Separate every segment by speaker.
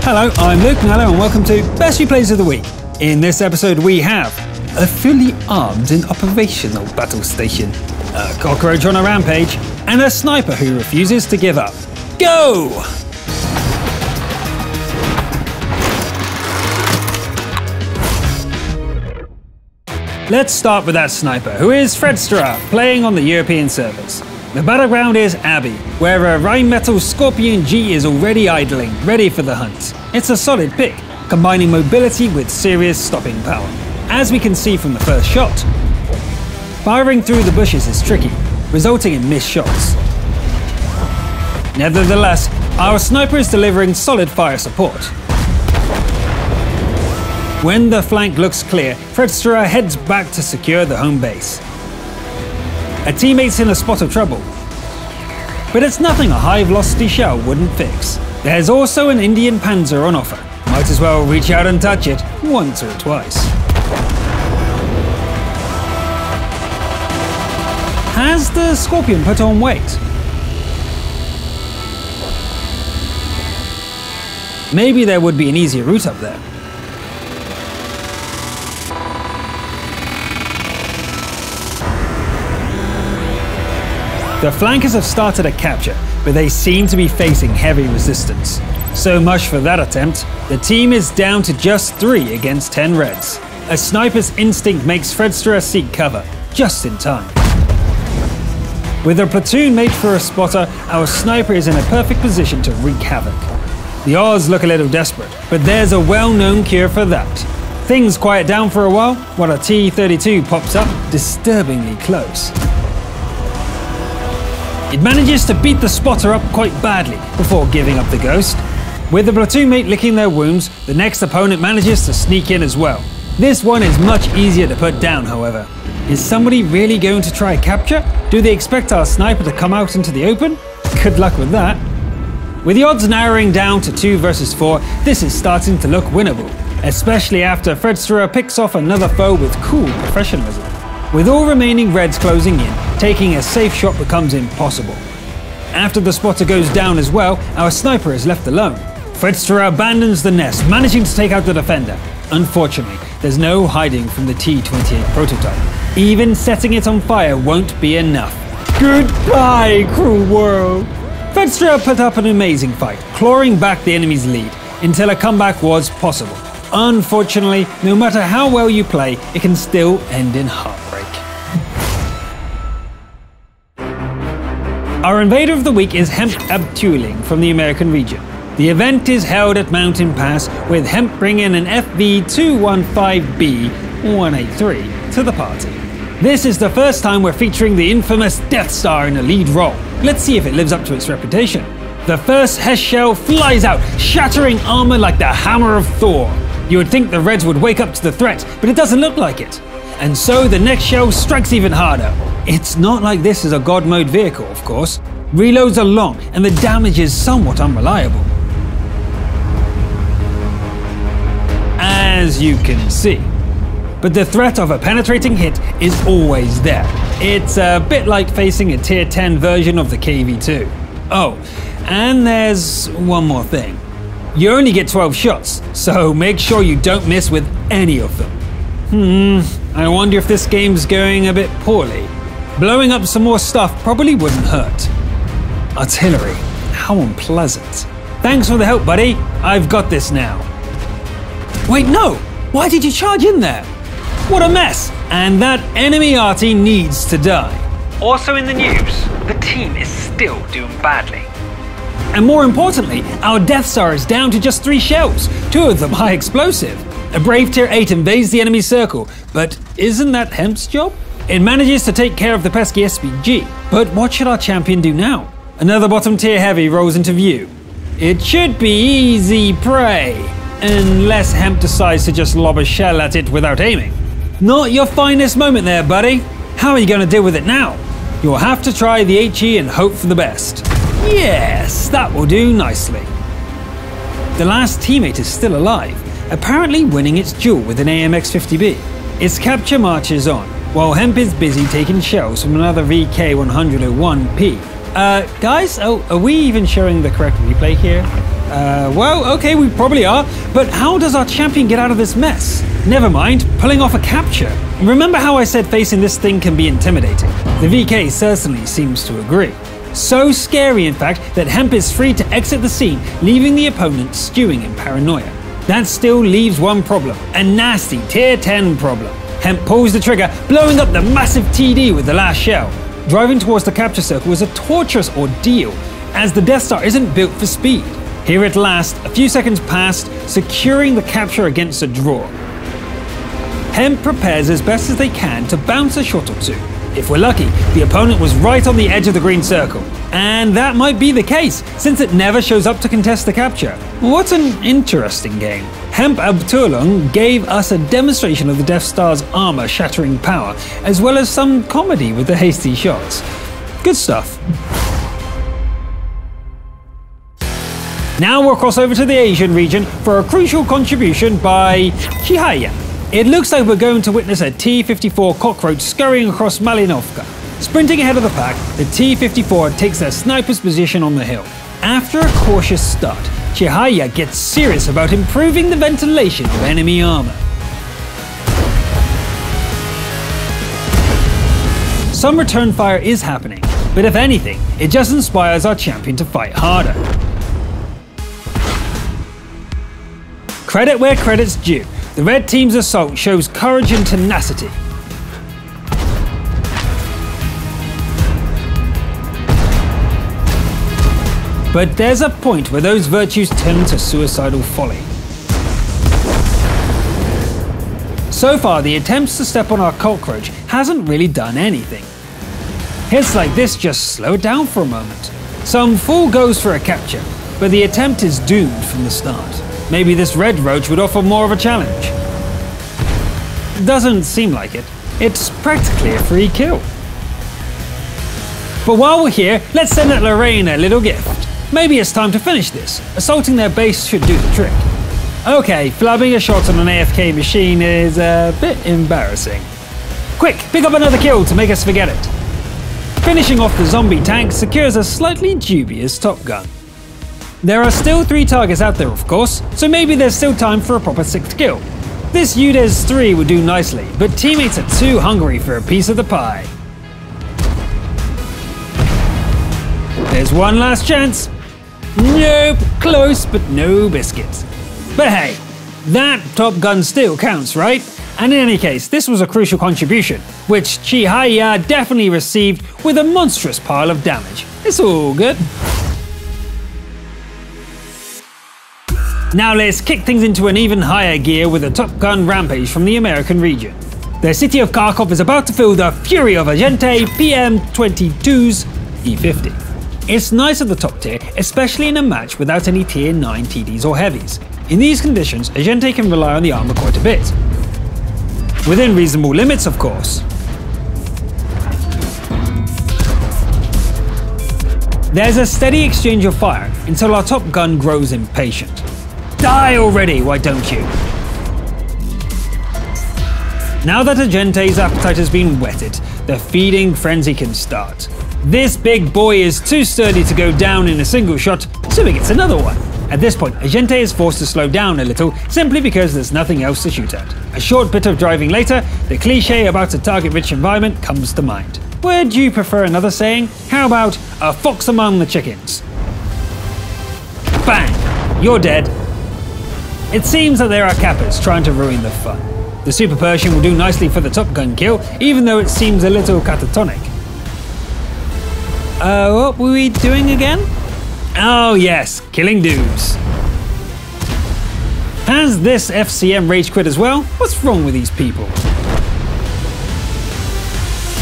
Speaker 1: Hello, I'm Luke Mello and welcome to Best Replays of the Week. In this episode we have a fully armed and operational battle station, a cockroach on a rampage, and a sniper who refuses to give up. Go! Let's start with that sniper, who is Fredster, playing on the European servers. The battleground is Abbey, where a Rheinmetall Scorpion G is already idling, ready for the hunt. It's a solid pick, combining mobility with serious stopping power, as we can see from the first shot. Firing through the bushes is tricky, resulting in missed shots. Nevertheless, our sniper is delivering solid fire support. When the flank looks clear, Fredster heads back to secure the home base. A teammate's in a spot of trouble, but it's nothing a high-velocity shell wouldn't fix. There's also an Indian Panzer on offer. Might as well reach out and touch it once or twice. Has the Scorpion put on weight? Maybe there would be an easier route up there. The flankers have started a capture, but they seem to be facing heavy resistance. So much for that attempt. The team is down to just 3 against 10 Reds. A sniper's instinct makes Fredster seek cover, just in time. With a platoon mate for a spotter, our sniper is in a perfect position to wreak havoc. The odds look a little desperate, but there's a well-known cure for that. Things quiet down for a while, while a T-32 pops up, disturbingly close. It manages to beat the spotter up quite badly before giving up the ghost. With the platoon mate licking their wounds, the next opponent manages to sneak in as well. This one is much easier to put down, however. Is somebody really going to try capture? Do they expect our sniper to come out into the open? Good luck with that. With the odds narrowing down to 2 versus 4, this is starting to look winnable, especially after Fredster picks off another foe with cool professionalism. With all remaining Reds closing in, taking a safe shot becomes impossible. After the spotter goes down as well, our sniper is left alone. Fredster abandons the nest, managing to take out the defender. Unfortunately, there's no hiding from the T-28 prototype. Even setting it on fire won't be enough. Goodbye, cruel world! Fredster put up an amazing fight, clawing back the enemy's lead, until a comeback was possible. Unfortunately, no matter how well you play, it can still end in heartbreak. Our invader of the week is Hemp Abdullah from the American region. The event is held at Mountain Pass, with Hemp bringing an FV-215B-183 to the party. This is the first time we're featuring the infamous Death Star in a lead role. Let's see if it lives up to its reputation. The first Hess shell flies out, shattering armor like the hammer of Thor. You would think the Reds would wake up to the threat, but it doesn't look like it. And so the next shell strikes even harder. It's not like this is a God mode vehicle, of course. Reloads are long, and the damage is somewhat unreliable. As you can see. But the threat of a penetrating hit is always there. It's a bit like facing a tier 10 version of the KV-2. Oh, and there's one more thing. You only get 12 shots, so make sure you don't miss with any of them. I wonder if this game's going a bit poorly. Blowing up some more stuff probably wouldn't hurt. Artillery, how unpleasant. Thanks for the help, buddy. I've got this now. Wait, no! Why did you charge in there? What a mess! And that enemy arty needs to die. Also in the news, the team is still doing badly. And more importantly, our Death Star is down to just 3 shells, 2 of them high explosive. A brave tier 8 invades the enemy circle, but isn't that Hemp's job? It manages to take care of the pesky SPG, but what should our champion do now? Another bottom tier heavy rolls into view. It should be easy prey, unless Hemp decides to just lob a shell at it without aiming. Not your finest moment there, buddy. How are you going to deal with it now? You'll have to try the HE and hope for the best. Yes, that will do nicely. The last teammate is still alive, apparently winning its duel with an AMX-50B. Its capture marches on, while Hemp is busy taking shells from another VK-101P. Guys, are we even showing the correct replay here? Well, okay, we probably are, but how does our champion get out of this mess? Never mind, pulling off a capture. Remember how I said facing this thing can be intimidating? The VK certainly seems to agree. So scary, in fact, that Hemp is free to exit the scene, leaving the opponent stewing in paranoia. That still leaves one problem, a nasty tier 10 problem. Hemp pulls the trigger, blowing up the massive TD with the last shell. Driving towards the capture circle is a torturous ordeal, as the Death Star isn't built for speed. Here at last, a few seconds passed, securing the capture against a draw. Hemp prepares as best as they can to bounce a shot or two. If we're lucky, the opponent was right on the edge of the green circle. And that might be the case, since it never shows up to contest the capture. What an interesting game. Hemp Abdullah gave us a demonstration of the Death Star's armor-shattering power, as well as some comedy with the hasty shots. Good stuff. Now we'll cross over to the Asian region for a crucial contribution by Chihaya. It looks like we're going to witness a T-54 cockroach scurrying across Malinovka. Sprinting ahead of the pack, the T-54 takes their sniper's position on the hill. After a cautious start, Chihaya gets serious about improving the ventilation of enemy armor. Some return fire is happening, but if anything, it just inspires our champion to fight harder. Credit where credit's due. The red team's assault shows courage and tenacity. But there's a point where those virtues turn to suicidal folly. So far, the attempts to step on our cockroach hasn't really done anything. Hits like this just slow it down for a moment. Some fool goes for a capture, but the attempt is doomed from the start. Maybe this red roach would offer more of a challenge. Doesn't seem like it. It's practically a free kill. But while we're here, let's send that Lorraine a little gift. Maybe it's time to finish this. Assaulting their base should do the trick. Okay, flubbing a shot on an AFK machine is a bit embarrassing. Quick, pick up another kill to make us forget it. Finishing off the zombie tank secures a slightly dubious Top Gun. There are still 3 targets out there, of course, so maybe there's still time for a proper 6th kill. This UDES 3 would do nicely, but teammates are too hungry for a piece of the pie. There's one last chance. Nope, close, but no biscuits. But hey, that Top Gun still counts, right? And in any case, this was a crucial contribution, which Chihaya definitely received with a monstrous pile of damage. It's all good. Now let's kick things into an even higher gear with a Top Gun rampage from the American region. The city of Kharkov is about to feel the fury of Agente PM-22's E50. It's nice at the top tier, especially in a match without any tier 9 TDs or heavies. In these conditions, Agente can rely on the armor quite a bit. Within reasonable limits, of course. There's a steady exchange of fire until our Top Gun grows impatient. Die already, why don't you? Now that Agente's appetite has been whetted, the feeding frenzy can start. This big boy is too sturdy to go down in a single shot, so he gets another one. At this point, Agente is forced to slow down a little, simply because there's nothing else to shoot at. A short bit of driving later, the cliche about a target-rich environment comes to mind. Would you prefer another saying? How about a fox among the chickens? Bang! You're dead. It seems that there are cappers trying to ruin the fun. The Super Pershing will do nicely for the Top Gun kill, even though it seems a little catatonic. What were we doing again? Oh yes, killing dudes. Has this FCM rage quit as well? What's wrong with these people?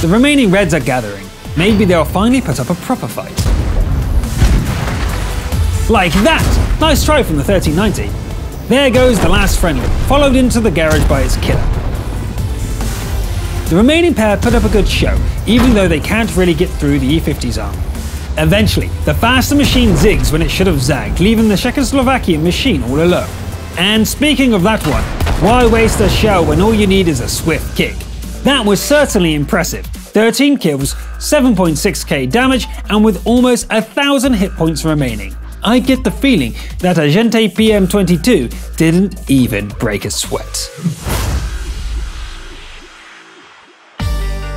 Speaker 1: The remaining Reds are gathering. Maybe they'll finally put up a proper fight. Like that! Nice try from the 1390. There goes the last friendly, followed into the garage by its killer. The remaining pair put up a good show, even though they can't really get through the E50's arm. Eventually, the faster machine zigs when it should have zagged, leaving the Czechoslovakian machine all alone. And speaking of that one, why waste a shell when all you need is a swift kick? That was certainly impressive. 13 kills, 7.6k damage, and with almost 1,000 hit points remaining. I get the feeling that Agente PM22 didn't even break a sweat.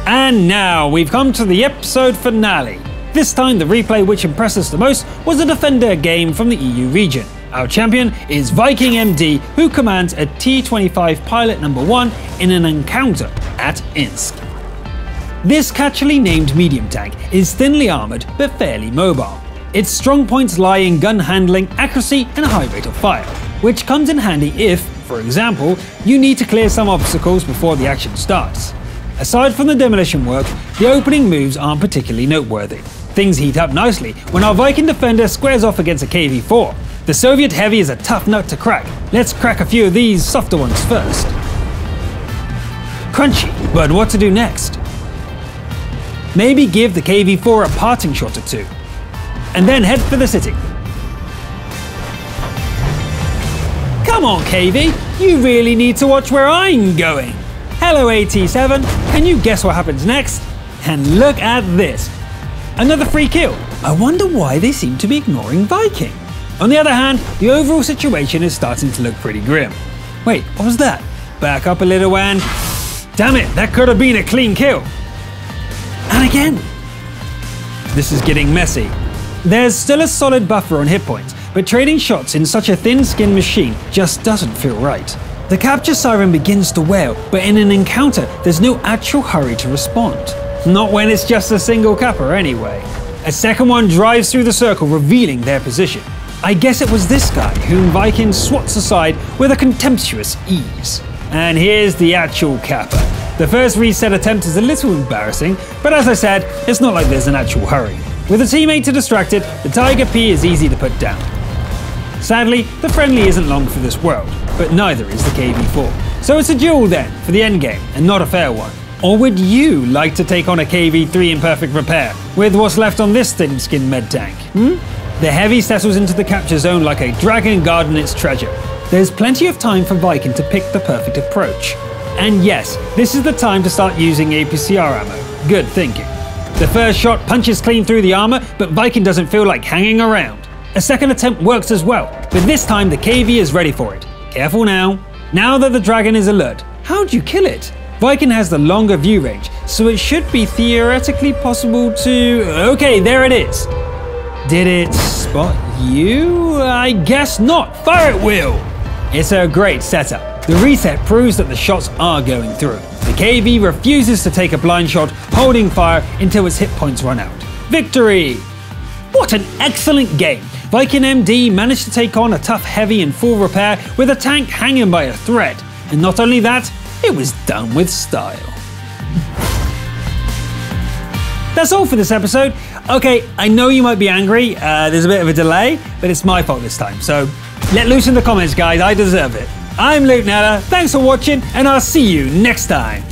Speaker 1: And now we've come to the episode finale. This time the replay which impressed us the most was a Defender game from the EU region. Our champion is Viking MD, who commands a T-25 pilot number 1 in an encounter at Insk. This catchily named medium tank is thinly armoured but fairly mobile. Its strong points lie in gun handling, accuracy and high rate of fire, which comes in handy if, for example, you need to clear some obstacles before the action starts. Aside from the demolition work, the opening moves aren't particularly noteworthy. Things heat up nicely when our Viking defender squares off against a KV-4. The Soviet Heavy is a tough nut to crack. Let's crack a few of these softer ones first. Crunchy, but what to do next? Maybe give the KV-4 a parting shot or two, and then head for the city. Come on KV, you really need to watch where I'm going. Hello AT7, can you guess what happens next? And look at this. Another free kill. I wonder why they seem to be ignoring Viking. On the other hand, the overall situation is starting to look pretty grim. Wait, what was that? Back up a little and... Damn it, that could have been a clean kill. And again. This is getting messy. There's still a solid buffer on hit points, but trading shots in such a thin-skinned machine just doesn't feel right. The capture siren begins to wail, but in an encounter, there's no actual hurry to respond. Not when it's just a single capper anyway. A second one drives through the circle, revealing their position. I guess it was this guy whom Viking swats aside with a contemptuous ease. And here's the actual capper. The first reset attempt is a little embarrassing, but as I said, it's not like there's an actual hurry. With a teammate to distract it, the Tiger P is easy to put down. Sadly, the friendly isn't long for this world, but neither is the KV-4. So it's a duel then, for the endgame, and not a fair one. Or would you like to take on a KV-3 in perfect repair, with what's left on this thin-skinned med tank? The Heavy settles into the capture zone like a dragon guarding its treasure. There's plenty of time for Viking to pick the perfect approach. And yes, this is the time to start using APCR ammo. Good thinking. The first shot punches clean through the armor, but Viking doesn't feel like hanging around. A second attempt works as well, but this time the KV is ready for it. Careful now. Now that the dragon is alert, how'd you kill it? Viking has the longer view range, so it should be theoretically possible to... Okay, there it is. Did it spot you? I guess not. Fire at will! It's a great setup. The reset proves that the shots are going through. The KV refuses to take a blind shot, holding fire until its hit points run out. Victory! What an excellent game! Viking MD managed to take on a tough Heavy in full repair with a tank hanging by a thread. And not only that, it was done with style. That's all for this episode. Okay, I know you might be angry, there's a bit of a delay, but it's my fault this time, so let loose in the comments guys, I deserve it. I'm Luke Nella, thanks for watching, and I'll see you next time.